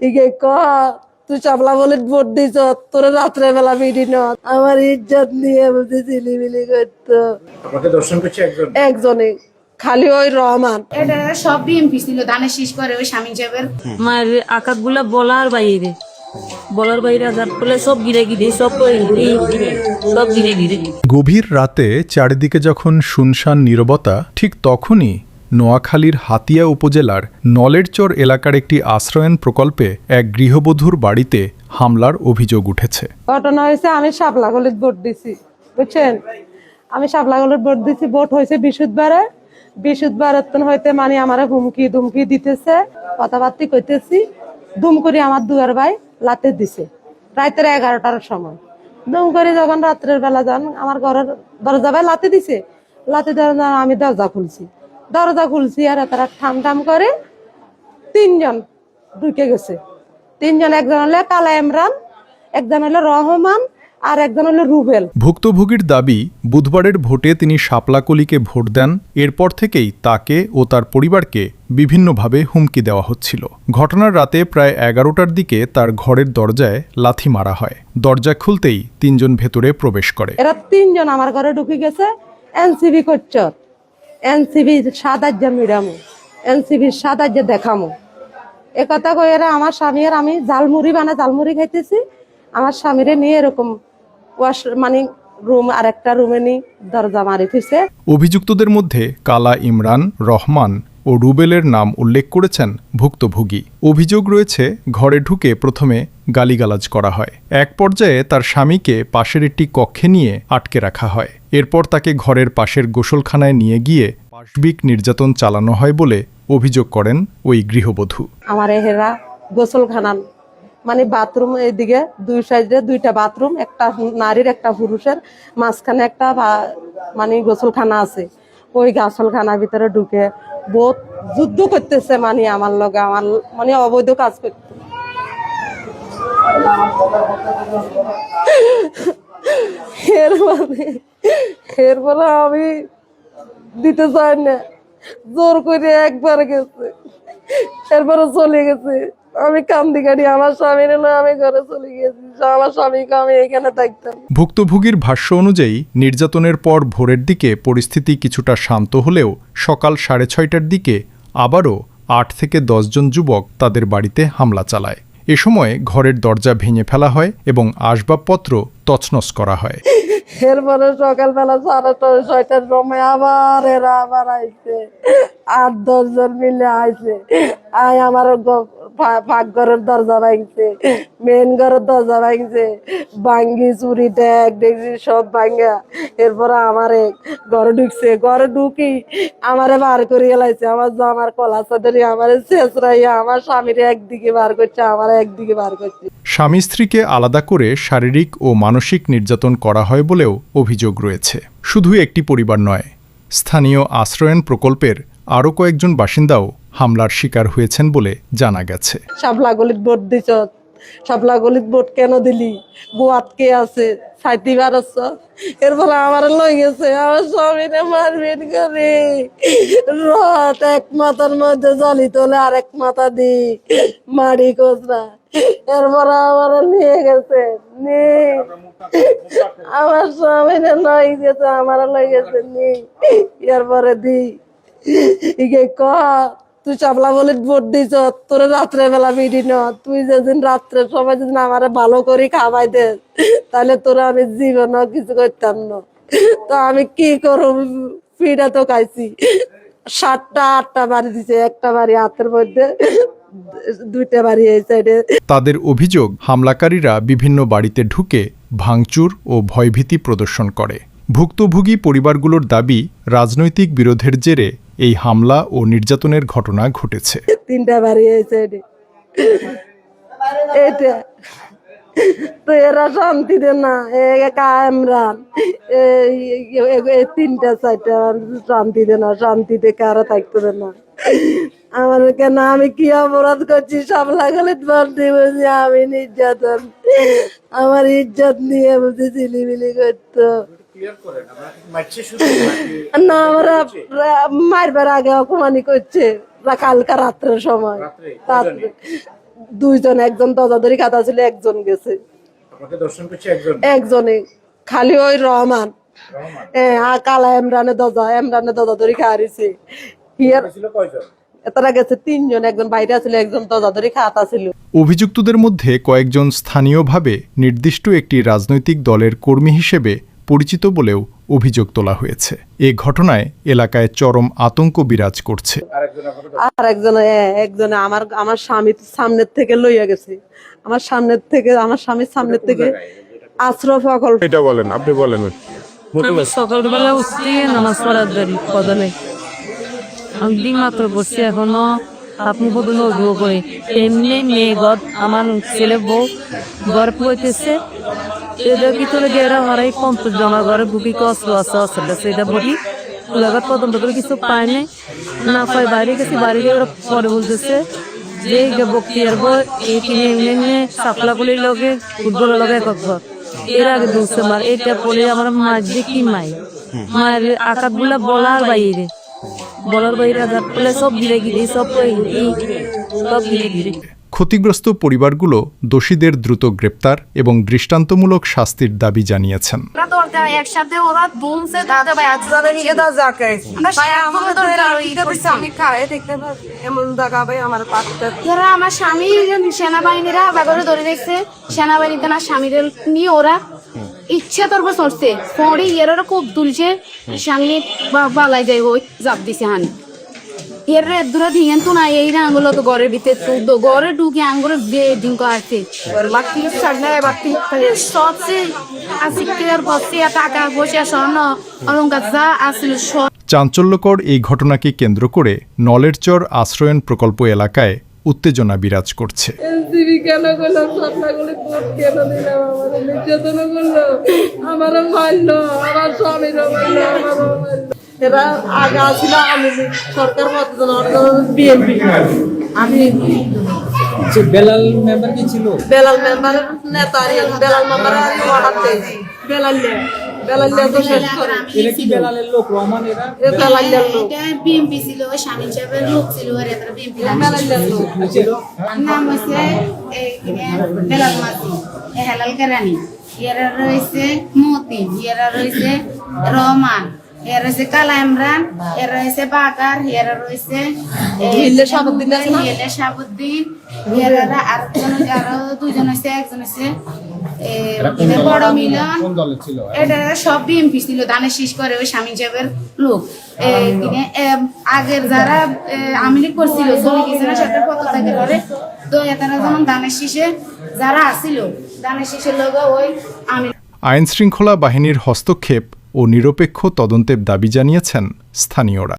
ইগে ক তুই চাপলা বলে ভোট দিছ, তোর রাত্রে বেলা মিটিং আমার ইজ্জত নিয়ে বুঝি চিলিমিলি করতো। আপনাকে দর্শন করছে একজনে খালি ওই রহমান। এটা সব বিএমপি ছিল, ধানের শীষ করে ওই স্বামী যাবের মায়ের আকাত গুলা বলার বাইরে আঘাত বলে সব গিরে সব গিরে গভীর রাতে চারিদিকে যখন শুনশান নীরবতা, ঠিক তখনই নোয়াখালীর হাতিয়া উপজেলার নলেরচর এলাকার একটি আশ্রয়ন প্রকল্পে এক গৃহবধূর বাড়িতে হামলার অভিযোগ উঠেছে। ঘটনা হয়েছে, আমি শাপলাগলিত ভোট দিছি, বুঝছেন? আমি শাপলাগলিত ভোট দিছি। ভোট হয়েছে বৃহস্পতিবার হইতে মানে আমার হুমকি দিতেছে, কথাবার্তা কইতেছি। দুম করে আমার দুয়ার ভাই লাতে দিছে রাতের 11টার সময়। দুম করে যখন রাত্রের বেলা যান আমার ঘরের দরজা ভাই লাতে দিছে, লাতে দেওয়া আমি দরজা খুলছি আর তারা ঠাম করে 3 জন ঢুকে গেছে। 3 জন, একজন হলো কালা ইমরান, একজন হলো রহমান, আর একজন হলো রুবেল। ভুক্তভোগীর দাবি, বুধবারের ভোটে তিনি শাপলাকলিকে ভোট দেন। এরপর থেকেই তাকে ও তার পরিবারকে বিভিন্নভাবে হুমকি দেওয়া হচ্ছিল। ঘটনার রাতে প্রায় 11টার দিকে তার ঘরের দরজায় লাথি মারা হয়। দরজা খুলতেই 3 জন ভেতরে প্রবেশ করে। এরা 3 জন আমার ঘরে ঢুকে গেছে। এনসিবি করছে, এনসিবি সাদাজ্জা মিরামু, এনসিবি সাদাজ্জা দেখামু, একথা কই এরা আমার স্বামী আর আমি ঝালমুড়ি খাইতেছি। আমার স্বামীরে নিয়ে এরকম রুম আর একটা রুমে নিয়ে দরজা মারি ফিরছে। অভিযুক্তদের মধ্যে কালা ইমরান, রহমান ও রুবেলের নাম উল্লেখ করেছেন ভুক্তভোগী। অভিযোগ রয়েছে, ঘরে ঢুকে প্রথমে গালিগালাজ করা হয়। এক পর্যায়ে তার স্বামীকে পাশের একটি কক্ষে নিয়ে আটকে রাখা হয়। এরপর তাকে ঘরের পাশের গোসলখানায় নিয়ে গিয়ে পাশবিক নির্যাতন চালানো হয় বলে অভিযোগ করেন ওই গৃহবধূ। আমার এহেরা গোসলখানা মানে বাথরুম, এইদিকে 2 সাইডে 2টা বাথরুম, একটা নারীর একটা পুরুষের, মাঝখানে একটা মানে গোসলখানা আছে। ওই গোসলখানার ভিতরে ঢুকে বহুত যুদ্ধ করতেছে, মানে আমার লগে আমার মানে অবৈধ কাজ করতে। এরপরে আমি দিতে চাই না, জোর করে একবার গেছে, এরপরে চলে গেছে। আমি কান্দি কাটি আমার স্বামীর আমি ঘরে চলে গেছি, আমার স্বামীকে আমি এখানে থাকতাম। ভুক্তভোগীর ভাষ্য অনুযায়ী নির্যাতনের পর ভোরের দিকে পরিস্থিতি কিছুটা শান্ত হলেও সকাল 6:30টার দিকে আবারও 8 থেকে 10 জন যুবক তাদের বাড়িতে হামলা চালায়। এ সময় ঘরের দরজা ভেঙে ফেলা হয় এবং আসবাবপত্র তছনছ করা হয়। এরপরে সকালবেলা 6:30টার সময় আবার এরা আইছে, 8-10 জন মিলে আইছে। আমার ফাঁক ঘরের দরজা ভাঙছে, মেন ঘরের দরজা ভাঙছে, ভাঙ্গি চুরি দেখছি সব ভাঙ্গা। এরপরে আমারে ঘরে ঢুকি আমারে বার করে এলাইছে। আমার কলা চাদরি আমারে শেষরাইয়া আমার স্বামীর একদিকে বার করছে, আমার একদিকে বার করছে। স্বামী স্ত্রীকে আলাদা করে শারীরিক ও মানসিক নির্যাতন করা হয় বলেও অভিযোগ রয়েছে। শুধু একটি পরিবার নয়, স্থানীয় আশ্রয়ন প্রকল্পের আরও কয়েকজন বাসিন্দাও হামলার শিকার হয়েছেন বলে জানা গেছে। শাপলাগলিত ভোট দিছ, শাপলাগলিত ভোট কেন দিলি? গোয়াত কে আছে? সাইতিবার আছে। এরপরে আমার লই গেছে, আমার স্বামীরে মারপিট করে রথ এক মাথার মধ্যে জলি তোলে আর এক মাথা দি মারি কোচরা। এরপরে আমার নিয়ে গেছে, আমার স্বামীরে লই গেছে, আমার লই গেছে নি। এরপরে দি ইগে ক তুই চাপলা বলে ভোট দিছ, তোর রাত্রে বেলা মিটি ন, তুই যেদিন রাত্রে সবাই যেদিন আমার ভালো করে খাওয়াই দে, তাহলে তোরা আমি জীবন কিছু করতাম না। তো আমি কি করব, পিঠা তো খাইছি। 7টা-8টা বাড়ি দিছে, একটা বাড়ি হাতের মধ্যে, 2টা বাড়ি এই সাইডে। তাদের অভিযোগ, হামলাকারীরা বিভিন্ন বাড়িতে ঢুকে ভাঙচুর ও ভয়ভীতি প্রদর্শন করে। ভুক্তভোগী পরিবারগুলোর দাবি, রাজনৈতিক বিরোধের জেরে এই হামলা ও নির্যাতনের ঘটনা ঘটেছে। 3টা বাড়ি এই সাইডে, এটা তো এরা শান্তি দে না, ইমরান এই 3টা-4টা শান্তি দে না, শান্তিতে কারো থাকতে দে না। আমার কেন, আমি কি অপরাধ করছি? শাপলাগলিত ভোট দিবছি, আমি নির্যাতন, আমার ইজ্জত নিয়ে বুঝি চিলিমিলি করতো না। আমরা মারবার আগে অপমানি করছে কালকা রাত্রের সময়, দুইজন, একজন দরজাধরি খাতা ছিল, একজন গেছে। আপনাকে দর্শন করছে একজন, একজনে খালি ওই রহমান, হ্যাঁ, কালা ইমরানের দরজা ধরি খাওয়ারিছে। ছিল কয়জন? তারা গেছে 3 জন, একজন বাইরে ছিল, একজন দরজাধরি খাতা ছিল। অভিযুক্তদের মধ্যে কয়েকজন স্থানীয়ভাবে নির্দিষ্ট একটি রাজনৈতিক দলের কর্মী হিসেবে পরিচিত বলেও অভিযোগ তোলা হয়েছে। এ ঘটনায় এলাকায় চরম আতঙ্ক বিরাজ করছে। আর একজনে আমার স্বামীর সামনের থেকে লইয়া গেছে, আমার স্বামীর সামনের থেকে আশ্রয় সকল। এটা বলেন, আপনি বলেন। সকালবেলা উঠতে নামাজ পড়ার দেরি কথা নেই, আমি দিন মাত্র করছি, এখনো আপনি কত নজর করে এমনি মেয়ে ঘর, আমার ছেলে বউ ঘর পড়তেছে, এদের ভিতরে গেরা হারাই 50 জনের ঘরে বুকি অস্ত্র আছে, অস্ত্রটা সেটা বলি লাগাত তদন্ত করে কিছু পায় নাই, না পায় বাইরে গেছি, বাইরে গিয়ে ওরা পরে বলতেছে যে বক্তিয়ার বই এই কিনে এমনি সাপলাগুলির লগে ফুটবলের লগে এক ঘর এর আগে দুলছে মার, এটা পরে আমার মার যে কি মায়ের আকাত গুলা বলার বাইরে আঘাত করলে সব গিরে গিরে সব গিরে গিরে। ক্ষতিগ্রস্ত পরিবারগুলো দোষীদের দ্রুত গ্রেপ্তার এবং দৃষ্টান্তমূলক শাস্তির দাবি জানিয়েছেন। একসাথে ওরা দুমছে দাদা ভাই আমার স্বামী সেনাবাহিনীরা বাগরে ধরে দেখছে, সেনাবাহিনীতে না স্বামীদের নিয়ে ওরা ইচ্ছা তরফ চড়ছে, পরে এরা খুব তুলছে, সামনে বালাই যায় ওই জাপ দিছে হানি এর দূরে দিয়েন তো না, এই না আঙ্গুলো তো ঘরের ভিতরে তো ঘরে ঢুকে আঙ্গুলো দিন আছে বাকি সামনে বাকি সবচেয়ে আসিকের বসে টাকা পয়সা স্বর্ণ অলংকার যা আসলে সব। চাঞ্চল্যকর এই ঘটনাকে কেন্দ্র করে নলেরচর আশ্রয়ন প্রকল্প এলাকায় উত্তেজনা বিরাজ করছে। কেন করলো, ঘটনাগুলি কেন দিলাম, আমার নির্যাতন করলো, আমারও মারলো, আমার স্বামীরও মারলো, আমারও মারলো। এরা আগে ছিল আমি সরকার বিএনপি, আমি বেলাল মেম্বার কি ছিল? বেলাল মেম্বারের নেতা, বেলাল মেম্বারের বেলালিয়া তো শেষ করে। এরা কি বেলালের লোক? রহমান এরা বেলালিয়ার লোক, এটা বিএমপি ছিল, ওই স্বামী সাহেবের লোক ছিল, আর এরা বিএমপি বেলালিয়ার লোক ছিল। নাম হচ্ছে বেলাল মাসি, হেলাল কেরানি, এরা রয়েছে মতিন, এরা রয়েছে রহমান, এরা রয়েছে কালা ইমরান, এরা রয়েছে বাকার, এরা রয়েছে শাহাবুদ্দিন, এরা আরো 2 জন হয়েছে, একজন হয়েছে বড় মিলন। এটা সব বিএমপি ছিল, ধানের শীষ করে ওই স্বামী সাহেবের লোক। আগের যারা আমিলি করছিল চলে গেছে না সেটার কত থেকে ধরে, তো এতারা যেমন ধানের শীষে যারা আসছিল, ধানের শীষের লোক ওই আমি। আইনশৃঙ্খলা বাহিনীর হস্তক্ষেপ ও নিরপেক্ষ তদন্তের দাবি জানিয়েছেন স্থানীয়রা।